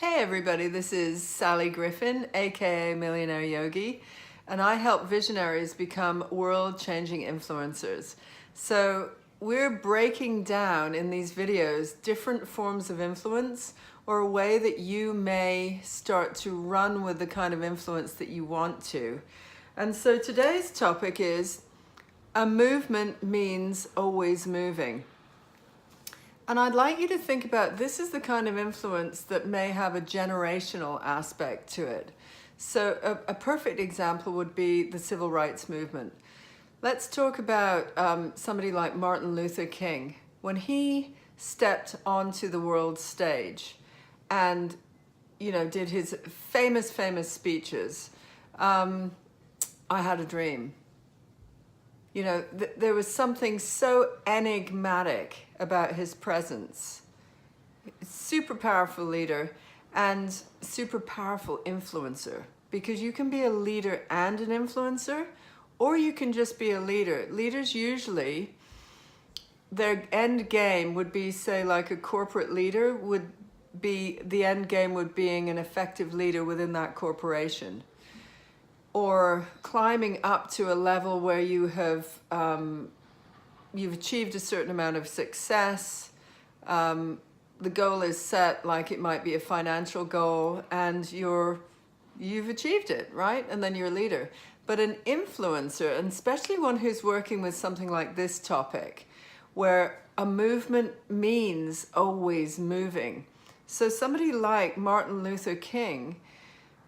Hey everybody, this is Sally Griffin, aka Millionaire Yogi, and I help visionaries become world-changing influencers. So we're breaking down in these videos different forms of influence, or a way that you may start to run with the kind of influence that you want to. And so today's topic is, a movement means always moving. And I'd like you to think about, this is the kind of influence that may have a generational aspect to it. So a perfect example would be the civil rights movement. Let's talk about somebody like Martin Luther King. When he stepped onto the world stage and, did his famous speeches, I had a dream. There was something so enigmatic about his presence. Super powerful leader and super powerful influencer, because you can be a leader and an influencer, or you can just be a leader. Leaders usually, their end game would be, say, like a corporate leader would be, the end game would being an effective leader within that corporation, or climbing up to a level where you have you've achieved a certain amount of success. The goal is set, like it might be a financial goal, and you've achieved it, right? And then you're a leader. But an influencer, and especially one who's working with something like this topic, where a movement means always moving. So somebody like Martin Luther King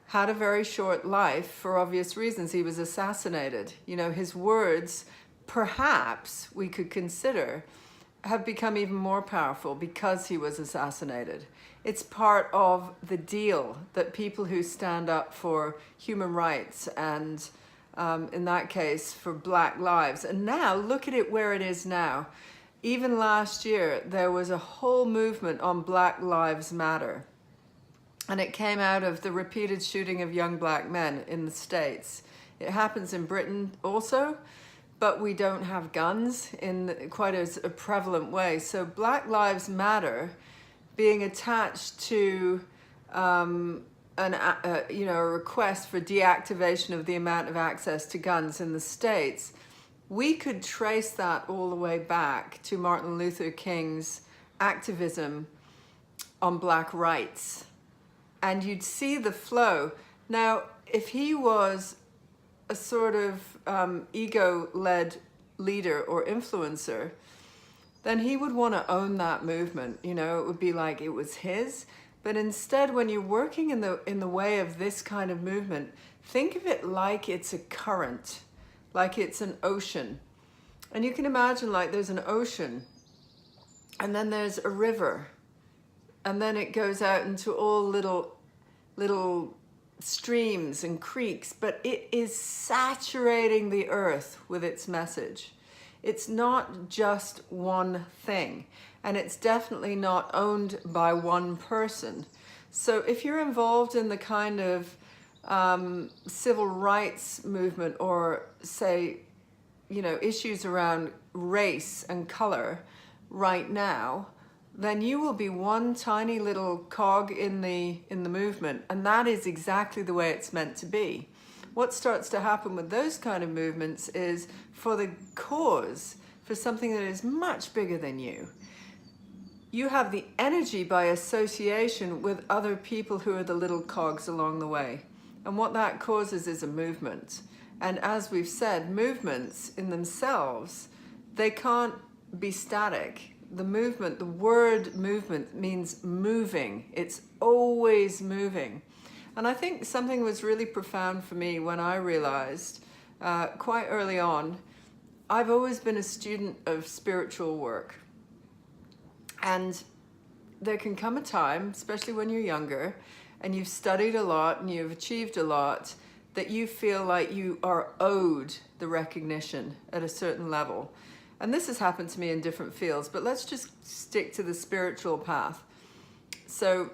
had a very short life for obvious reasons. He was assassinated. His words, perhaps we could consider, have become even more powerful because he was assassinated. It's part of the deal that people who stand up for human rights and in that case for Black lives, and now look at it where it is now. Even last year there was a whole movement on Black Lives Matter. And it came out of the repeated shooting of young black men in the States. It happens in Britain also, but we don't have guns in quite as a prevalent way. So Black Lives Matter being attached to a request for deactivation of the amount of access to guns in the States, we could trace that all the way back to Martin Luther King's activism on black rights. And you'd see the flow. Now, if he was a sort of ego-led leader or influencer, then he would want to own that movement. It would be like it was his. But instead, when you're working in the way of this kind of movement, think of it like it's a current, like it's an ocean. And you can imagine, like, there's an ocean, and then there's a river, and then it goes out into all little streams and creeks, but it is saturating the earth with its message. It's not just one thing, and it's definitely not owned by one person. So if you're involved in the kind of civil rights movement, or say, issues around race and color right now, then you will be one tiny little cog in the movement, and that is exactly the way it's meant to be. What starts to happen with those kind of movements is, for the cause, for something that is much bigger than you, you have the energy by association with other people who are the little cogs along the way. And what that causes is a movement. And as we've said, movements in themselves, they can't be static. The movement, the word movement, means moving. It's always moving. And I think something was really profound for me when I realized quite early on, I've always been a student of spiritual work. And there can come a time, especially when you're younger, and you've studied a lot and you've achieved a lot, that you feel like you are owed the recognition at a certain level. And this has happened to me in different fields, but let's just stick to the spiritual path. So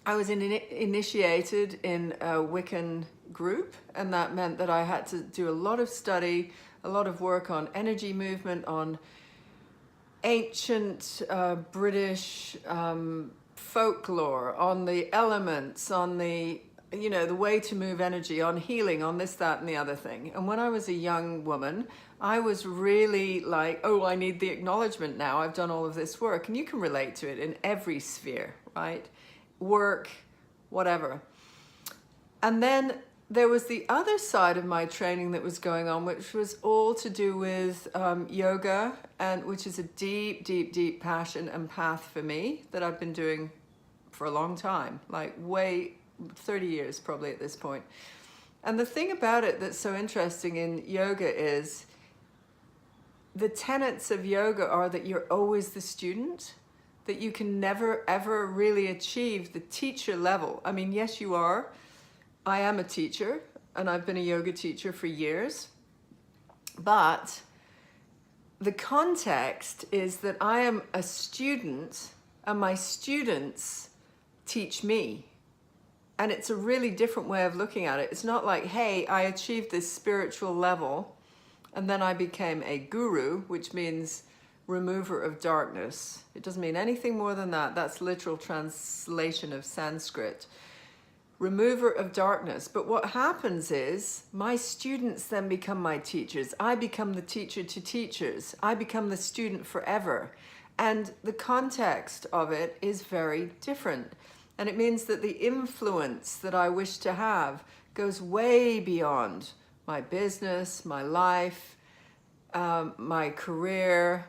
I was initiated in a Wiccan group, and that meant that I had to do a lot of study, a lot of work on energy movement, on ancient British folklore, on the elements, on the, you know, the way to move energy, on healing, on this, that, and the other thing. And when I was a young woman, I was really like, oh, I need the acknowledgement now. I've done all of this work. And you can relate to it in every sphere, right? Work, whatever. And then there was the other side of my training that was going on, which was all to do with yoga, and which is a deep, deep, deep passion and path for me that I've been doing for a long time, like way 30 years probably at this point. And the thing about it that's so interesting in yoga is the tenets of yoga are that you're always the student, that you can never ever really achieve the teacher level. I mean, yes, you are. I am a teacher, and I've been a yoga teacher for years, but the context is that I am a student and my students teach me. And it's a really different way of looking at it. It's not like, hey, I achieved this spiritual level and then I became a guru, which means remover of darkness. It doesn't mean anything more than that. That's literal translation of Sanskrit. Remover of darkness. But what happens is my students then become my teachers. I become the teacher to teachers. I become the student forever. And the context of it is very different. And it means that the influence that I wish to have goes way beyond my business, my life, my career,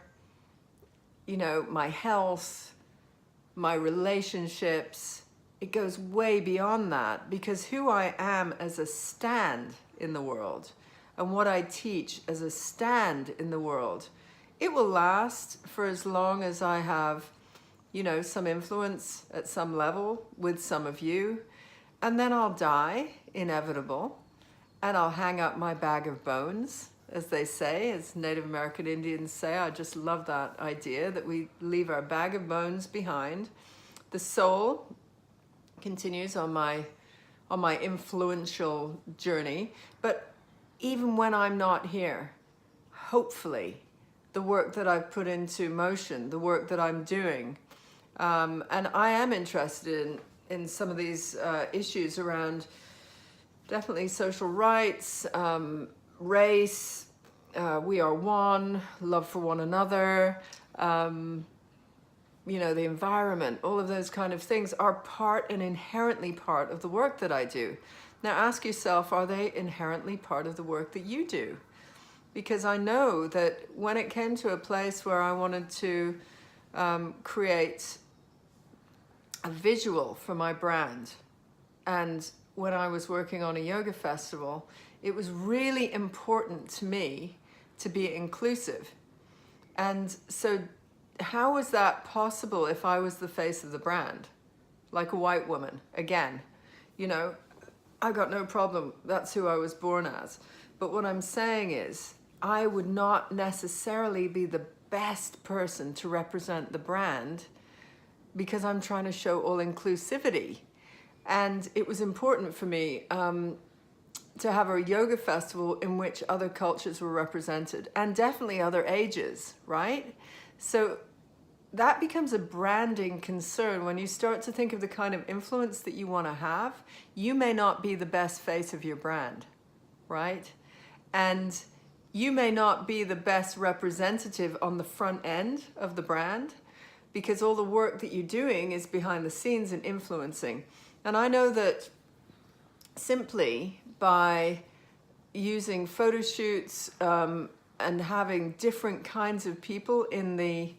you know, my health, my relationships. It goes way beyond that, because who I am as a stand in the world and what I teach as a stand in the world, it will last for as long as I have, you know, some influence at some level with some of you. And then I'll die, inevitable, and I'll hang up my bag of bones, as they say, as Native American Indians say. I just love that idea that we leave our bag of bones behind. The soul continues on my influential journey. But even when I'm not here, hopefully the work that I've put into motion, the work that I'm doing, and I am interested in some of these issues around definitely social rights, race, we are one, love for one another, you know, the environment, all of those kind of things are part and inherently part of the work that I do. Now ask yourself, are they inherently part of the work that you do? Because I know that when it came to a place where I wanted to create a visual for my brand, and when I was working on a yoga festival, it was really important to me to be inclusive. And so how was that possible if I was the face of the brand? Like a white woman, again, you know, I got no problem. That's who I was born as. But what I'm saying is, I would not necessarily be the best person to represent the brand because I'm trying to show all inclusivity. And it was important for me to have a yoga festival in which other cultures were represented, and definitely other ages, right? So that becomes a branding concern. When you start to think of the kind of influence that you want to have, you may not be the best face of your brand, right? And you may not be the best representative on the front end of the brand, because all the work that you're doing is behind the scenes and influencing. And I know that simply by using photo shoots and having different kinds of people in the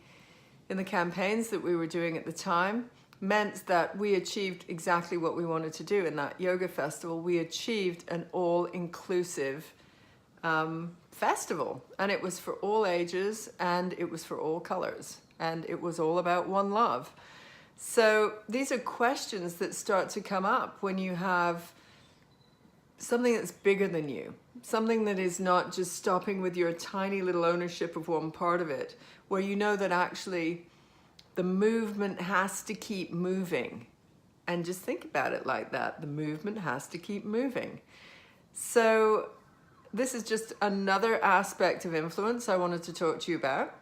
campaigns that we were doing at the time meant that we achieved exactly what we wanted to do in that yoga festival. We achieved an all-inclusive festival, and it was for all ages, and it was for all colors, and it was all about one love. So these are questions that start to come up when you have something that's bigger than you, something that is not just stopping with your tiny little ownership of one part of it, where you know that actually the movement has to keep moving. And just think about it like that. The movement has to keep moving. So this is just another aspect of influence I wanted to talk to you about.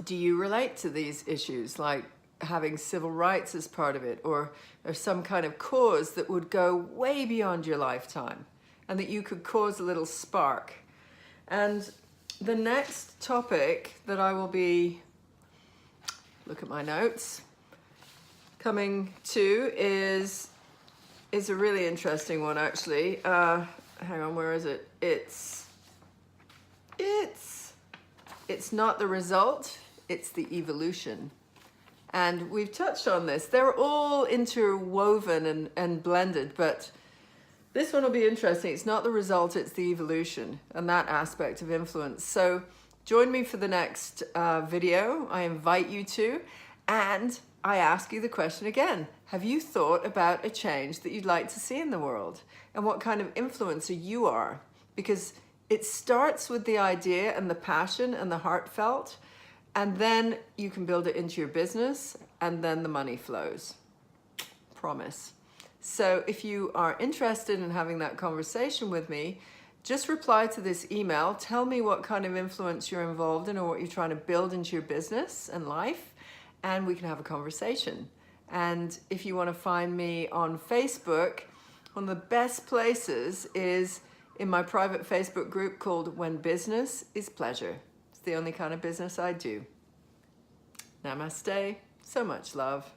Do you relate to these issues? Like, having civil rights as part of it, or some kind of cause that would go way beyond your lifetime and that you could cause a little spark. And the next topic that I will be, look at my notes, coming to is a really interesting one, actually. Hang on, where is it? It's not the result, it's the evolution. And we've touched on this. They're all interwoven and blended, but this one will be interesting. It's not the result, it's the evolution and that aspect of influence. So join me for the next video. I invite you to, and I ask you the question again. Have you thought about a change that you'd like to see in the world and what kind of influencer you are? Because it starts with the idea and the passion and the heartfelt, and then you can build it into your business, and then the money flows. Promise. So if you are interested in having that conversation with me, just reply to this email. Tell me what kind of influence you're involved in or what you're trying to build into your business and life, and we can have a conversation. And if you want to find me on Facebook, one of the best places is in my private Facebook group called When Business is Pleasure. It's the only kind of business I do. Namaste. So much love.